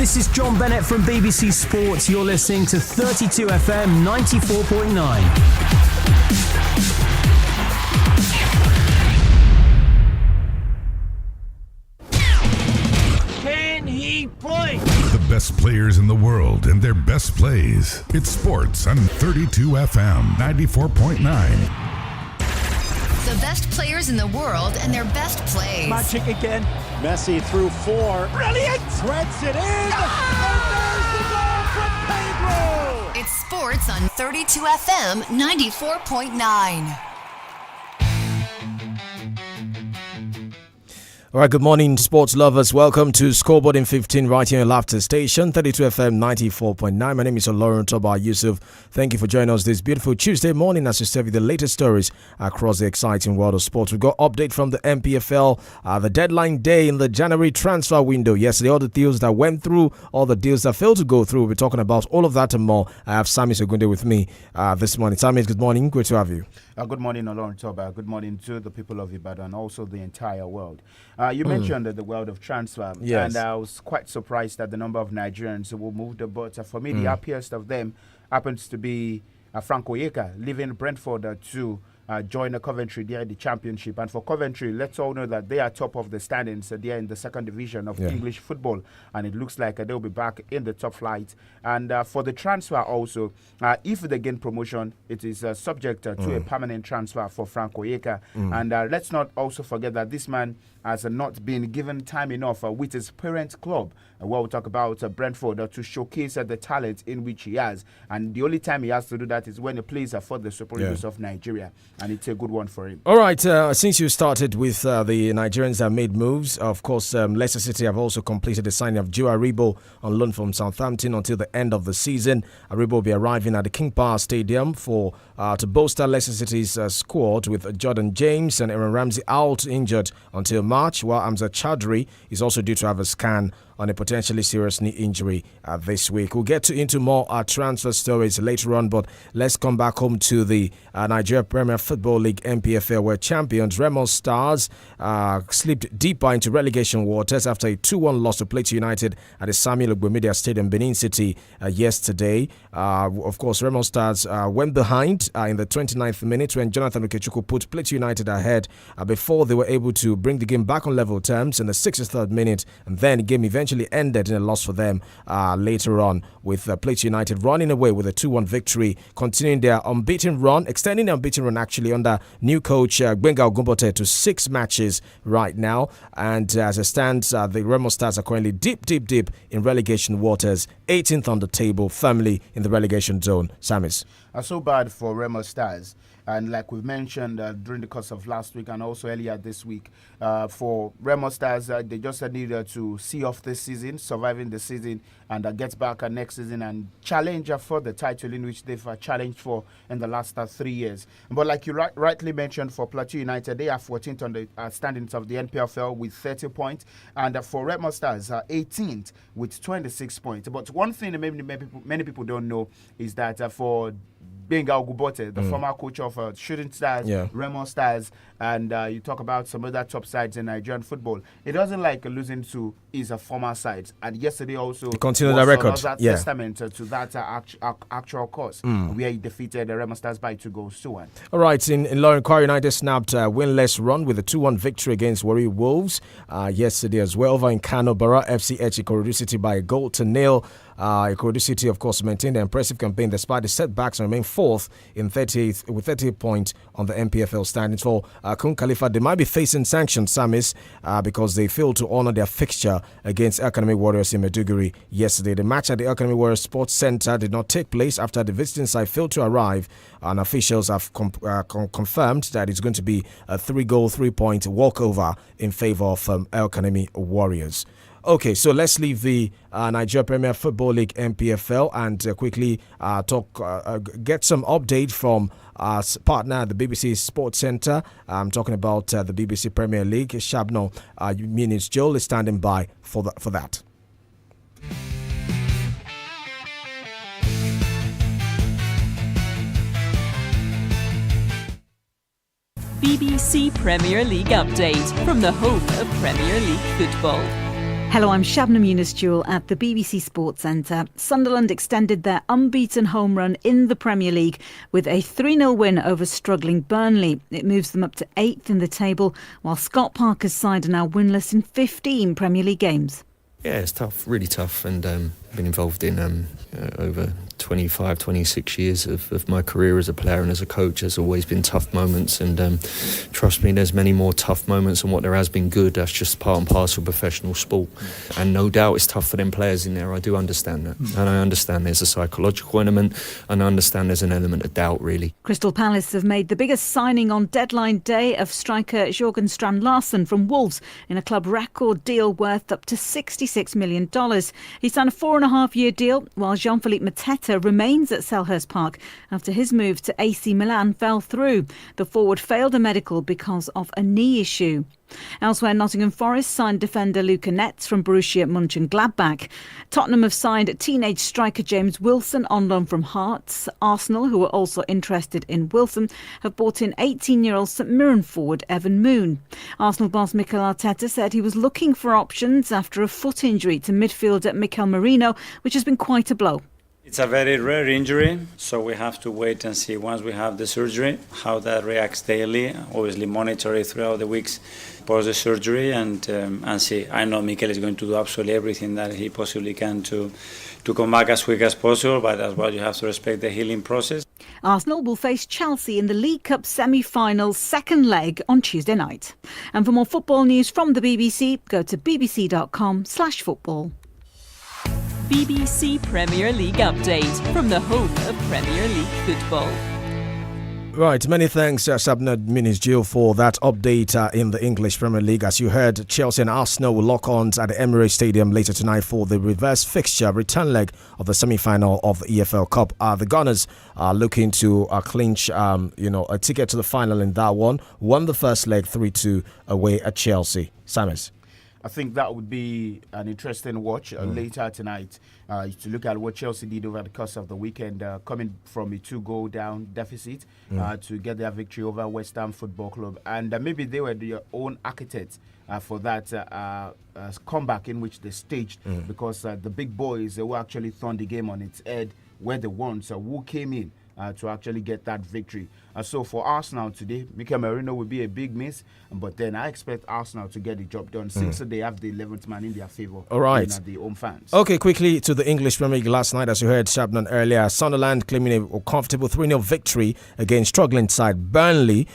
This is John Bennett from BBC Sports. You're listening to 32 FM 94.9. Can he play? The best players in the world and their best plays. It's sports on 32 FM 94.9. The best players in the world and their best plays. Magic again. Messi through 4. Brilliant! Threads it in. And there's the goal from Pedro. It's sports on 32 FM 94.9. All right, good morning, sports lovers. Welcome to Scoreboard in 15 right here on Laughter Station, 32 FM 94.9. My name is OLORUNTOBA Yusuf. Thank you for joining us this beautiful Tuesday morning as we serve you the latest stories across the exciting world of sports. We've got update from the NPFL, the deadline day in the January transfer window. Yesterday, all the deals that went through, all the deals that failed to go through. We'll be talking about all of that and more. I have SAMIES Ogunde with me this morning. SAMIES, good morning. Great to have you. Good morning, OLORUNTOBA. Good morning to the people of Ibadan and also the entire world. You mentioned the world of transfer, yes. And I was quite surprised at the number of Nigerians who will move the boat. For me, the happiest of them happens to be Frank Oyeka, leaving Brentford to join the Coventry there in the Championship. And for Coventry, let's all know that they are top of the standings. They're in the second division of English football, and it looks like they'll be back in the top flight. And for the transfer also, if they gain promotion, it is subject to a permanent transfer for Frank Oyeka. And let's not also forget that this man has not been given time enough with his parent club. We'll talk about Brentford to showcase the talent in which he has. And the only time he has to do that is when he plays for the Super Eagles of Nigeria. And it's a good one for him. All right, since you started with the Nigerians that made moves, of course, Leicester City have also completed the signing of 𝐃𝐈𝐒 on loan from Southampton until the end of the season. 𝐃𝐈𝐒 will be arriving at the King Power Stadium to bolster Leicester City's squad with Jordan James and Aaron Ramsey out injured until March, while Hamza Chowdhury is also due to have a scan on a potentially serious knee injury this week. We'll get into more transfer stories later on, but let's come back home to the Nigeria Premier Football League NPFL, where champions Remo Stars slipped deeper into relegation waters after a 2-1 loss to Plateau United at the Samuel Ogbemedia Stadium, Benin City yesterday. Of course, Remo Stars went behind in the 29th minute when Jonathan Okechukwu put Plateau United ahead before they were able to bring the game back on level terms in the 63rd minute, and then the game eventually ended in a loss for them later on, with Plateau United running away with a 2-1 victory, continuing their unbeaten run, extending their unbeaten run actually under new coach 𝐵ENGA Ogunbote to 6 matches right now. And as it stands, the Remo Stars are currently deep in relegation waters, 18th on the table, firmly in the relegation zone. SAMIES. So bad for Remo Stars. And like we've mentioned during the course of last week and also earlier this week, for Remo Stars, they just needed to see off this season, surviving the season, and get back next season and challenge for the title in which they've challenged for in the last 3 years. But like you rightly mentioned, for Plateau United, they are 14th on the standings of the NPFL with 30 points. And for Remo Stars, 18th with 26 points. But one thing that many people don't know is that for 𝐵ENGA Ogunbote, the former coach of Shooting Stars, Remo Stars, and you talk about some other top sides in Nigerian football. He doesn't like losing to his former sides. And yesterday also continued that record. Testament to that actual cause, where he defeated the Remo Stars by 2-1. All right, in Lauren, Kwara United snapped a winless run with a 2-1 victory against Warri Wolves yesterday as well. Over in Kano, Bara FC edged Ikorodu City by 1-0. Ikorodu City, of course, maintained their impressive campaign despite the setbacks and remain 4th with 38 points on the NPFL standings. For Kun Khalifa, they might be facing sanctions, SAMIES, because they failed to honor their fixture against Academy Warriors in Maiduguri yesterday. The match at the Academy Warriors Sports Center did not take place after the visiting side failed to arrive, and officials have confirmed that it's going to be a 3-goal, 3-point walkover in favor of Academy Warriors. Okay, so let's leave the Nigeria Premier Football League NPFL and quickly get some update from our partner, the BBC Sports Centre. I'm talking about the BBC Premier League. Shabno Muniz Joel is standing by for that. BBC Premier League update from the home of Premier League football. Hello, I'm Shabnam Yunus-Jewell at the BBC Sports Centre. Sunderland extended their unbeaten home run in the Premier League with a 3-0 win over struggling Burnley. It moves them up to 8th in the table, while Scott Parker's side are now winless in 15 Premier League games. Yeah, it's tough, really tough, and been involved in over 25, 26 years of my career as a player and as a coach. There's always been tough moments, and trust me, there's many more tough moments than what there has been good. That's just part and parcel of professional sport, and no doubt it's tough for them players in there. I do understand that, and I understand there's a psychological element, and I understand there's an element of doubt, really. Crystal Palace have made the biggest signing on deadline day of striker Jørgen Strand Larsen from Wolves in a club record deal worth up to $66 million. He signed a 4.5-year deal, while Jean-Philippe Mateta remains at Selhurst Park after his move to AC Milan fell through. The forward failed a medical because of a knee issue. Elsewhere, Nottingham Forest signed defender Luca Netz from Borussia Mönchengladbach. Tottenham have signed teenage striker James Wilson on loan from Hearts. Arsenal, who are also interested in Wilson, have bought in 18-year-old St Mirren forward Evan Moon. Arsenal boss Mikel Arteta said he was looking for options after a foot injury to midfielder Mikel Merino, which has been quite a blow. It's a very rare injury, so we have to wait and see once we have the surgery how that reacts daily. Obviously monitor it throughout the weeks post the surgery and see. I know Mikel is going to do absolutely everything that he possibly can to come back as quick as possible, but as well you have to respect the healing process. Arsenal will face Chelsea in the League Cup semi-finals second leg on Tuesday night. And for more football news from the BBC, go to bbc.com/football. BBC Premier League update from the home of Premier League football. Right, many thanks, Shabnam Yunus-Jewell, for that update in the English Premier League. As you heard, Chelsea and Arsenal will lock arms at the Emirates Stadium later tonight for the reverse fixture return leg of the semi-final of the EFL Cup. The Gunners are looking to clinch, a ticket to the final in that one. Won the first leg 3-2 away at Chelsea. SAMIES. I think that would be an interesting watch later tonight to look at what Chelsea did over the course of the weekend, coming from a 2-goal down deficit to get their victory over West Ham Football Club. And maybe they were their own architects for that comeback in which they staged, because the big boys who actually turned the game on its head were the ones who came in to actually get that victory. So for Arsenal today, Mikel Merino will be a big miss, but then I expect Arsenal to get the job done since they have the 11th man in their favour. All right. The home fans. Okay, quickly to the English Premier League last night, as you heard Shabnam earlier. Sunderland claiming a comfortable 3-0 victory against struggling side Burnley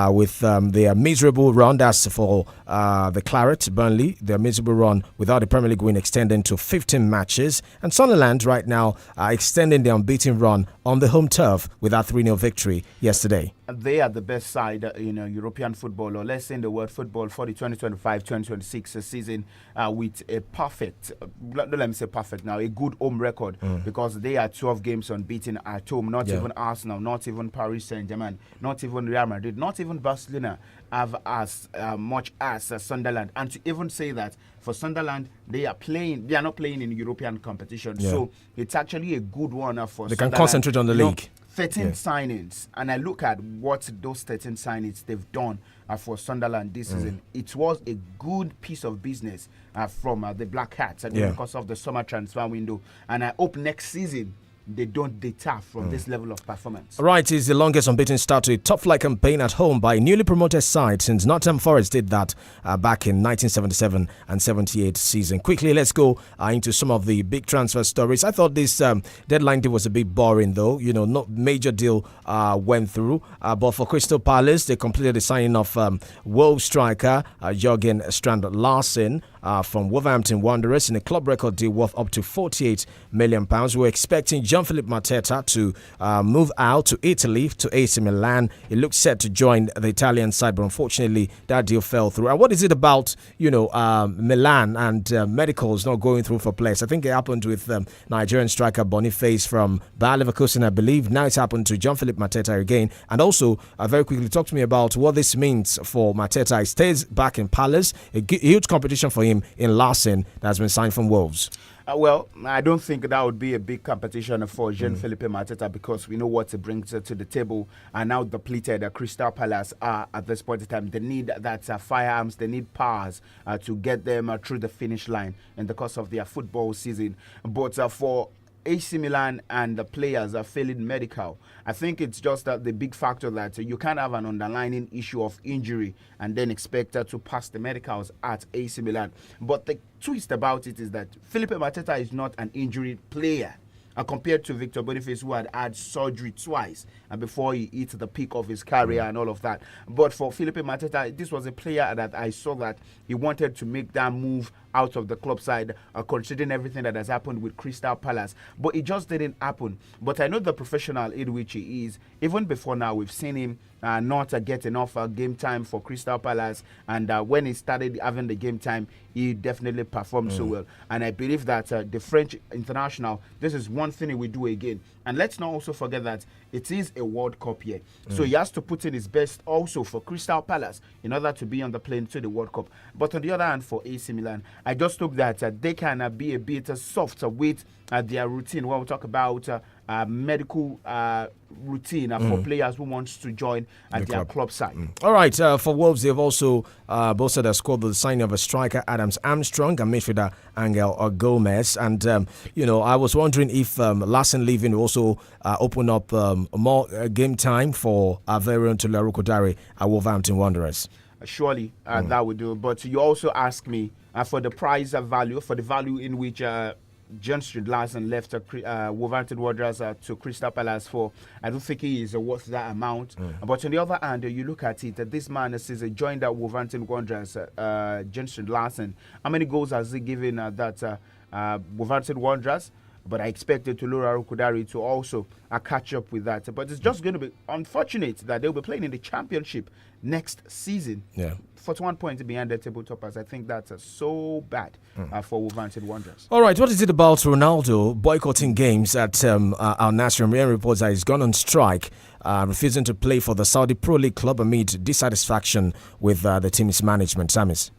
with their miserable run. That's for the Claret, Burnley. Their miserable run without a Premier League win extending to 15 matches. And Sunderland right now are extending their unbeaten run on the home turf with that 3-0 victory yesterday. They are the best side in European football, or let's say in the world football, for the 2025-2026 season with a perfect, let me say perfect now, a good home record, because they are 12 games unbeaten at home. Not even Arsenal, not even Paris Saint-Germain, not even Real Madrid, not even Barcelona have as much as Sunderland. And to even say that for Sunderland, they are not playing in European competition. So it's actually a good one for Sunderland. They can concentrate on the league. 13 signings, and I look at what those 13 signings they've done for Sunderland this season. It was a good piece of business from the Black Hats because of the summer transfer window, and I hope next season they don't deter from this level of performance. Right, is the longest unbeaten start to a top-flight campaign at home by a newly promoted side since Nottingham Forest did that back in 1977 and 78 season. Quickly, let's go into some of the big transfer stories. I thought this deadline deal was a bit boring, though. No major deal went through. But for Crystal Palace, they completed the signing of Wolves striker Jørgen Strand Larsen from Wolverhampton Wanderers in a club record deal worth up to £48 million. We're expecting Jean-Philippe Mateta to move out to Italy, to AC Milan. It looks set to join the Italian side, but unfortunately that deal fell through. And what is it about, Milan and medicals not going through for players? I think it happened with Nigerian striker Boniface from Bayer Leverkusen, I believe. Now it's happened to Jean-Philippe Mateta again. And also, very quickly, talk to me about what this means for Mateta. He stays back in Palace, a huge competition for him in Larsen that has been signed from Wolves. Well, I don't think that would be a big competition for Jean-Philippe Mateta because we know what he brings to the table. And now depleted Crystal Palace are at this point in time. They need that firearms, they need powers to get them through the finish line in the course of their football season. But for AC Milan and the players are failing medical. I think it's just that the big factor that you can't have an underlying issue of injury and then expect to pass the medicals at AC Milan. But the twist about it is that Felipe Mateta is not an injury player. Compared to Victor Boniface, who had surgery twice and before he hit the peak of his career and all of that. But for Felipe Mateta, this was a player that I saw that he wanted to make that move out of the club side, considering everything that has happened with Crystal Palace. But it just didn't happen. But I know the professional in which he is. Even before now, we've seen him not get enough game time for Crystal Palace. And when he started having the game time, he definitely performed so well. And I believe that the French international, this is one thing he will do again. And let's not also forget that it is a World Cup here. So he has to put in his best also for Crystal Palace in order to be on the plane to the World Cup. But on the other hand, for AC Milan, I just hope that they can be a bit softer with their routine when we talk about medical routine for players who want to join their club side. All right, for Wolves, they've also boasted a squad with the signing of a striker, Adams Armstrong, and midfielder, Angel Gomez. And, I was wondering if Larsen leaving will also open up more game time for our very own OLORUNTOBA at Wolverhampton Wanderers. Surely that would do. But you also ask me for the price value, for the value in which John Larsen left Wolverhampton Wanderers to Crystal Palace for. I don't think he is worth that amount. But on the other hand, you look at it, this man since he joined Wolverhampton Wanderers, John Larsen. How many goals has he given that Wolverhampton Wanderers? But I expected OLORUNTOBA to also catch up with that. But it's just going to be unfortunate that they'll be playing in the championship next season. 41 points behind the table toppers. I think that's so bad for Wolverhampton Wanderers. All right, what is it about Ronaldo boycotting games at Al Nassr? Marian reports that he's gone on strike, refusing to play for the Saudi Pro League club amid dissatisfaction with the team's management. SAMIES.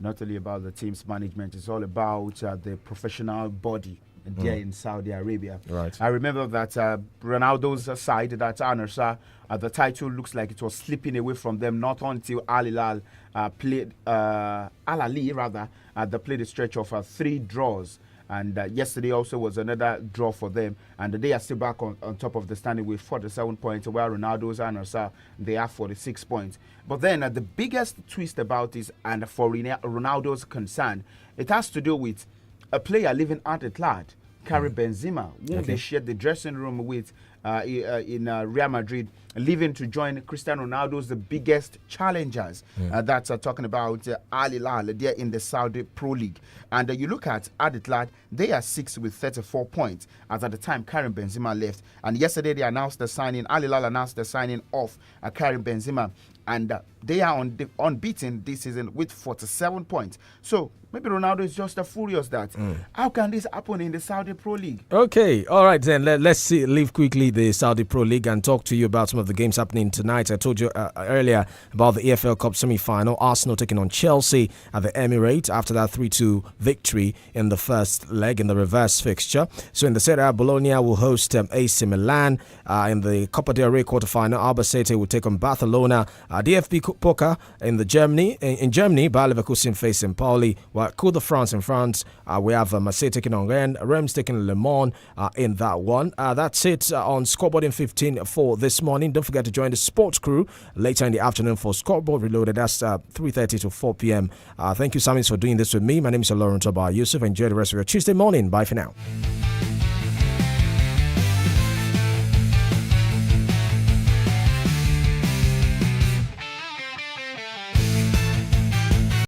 Not only about the team's management, it's all about the professional body there in Saudi Arabia. Right. I remember that Ronaldo's side, that Al Nassr, the title looks like it was slipping away from them, not until Al Hilal played Al Ali rather. They played a stretch of 3 draws. And yesterday also was another draw for them. And they are still back on top of the standing with 47 points, while Ronaldo's and Nassr, they have 46 points. But then the biggest twist about this, and for Ronaldo's concern, it has to do with a player living at INT'L, Karim Benzema, who they shared the dressing room with in Real Madrid, leaving to join Cristiano Ronaldo's the biggest challengers. That's talking about Al Hilal there in the Saudi Pro League. And you look at INT'L, they are 6 with 34 points as at the time Karim Benzema left. And yesterday they announced the signing, Al Hilal announced the signing of Karim Benzema. And they are unbeaten this season with 47 points. So maybe Ronaldo is just furious that how can this happen in the Saudi Pro League? Okay, all right then. Let's leave quickly the Saudi Pro League and talk to you about some of the games happening tonight. I told you earlier about the EFL Cup semi-final. Arsenal taking on Chelsea at the Emirates after that 3-2 victory in the first leg in the reverse fixture. So in the Serie A, Bologna will host AC Milan. In the Copa del Rey quarterfinal, Albacete will take on Barcelona. DFB Poker in Germany, Bayer Leverkusen facing Pauli. While Coupe de France in France, we have Marseille taking on Rennes, Reims taking Le Mans in that one. That's it on Scoreboard in 15 for this morning. Don't forget to join the sports crew later in the afternoon for Scoreboard Reloaded. That's 3:30 to 4 p.m. Thank you, SAMIES, for doing this with me. My name is OLORUNTOBA. Yusuf, enjoy the rest of your Tuesday morning. Bye for now.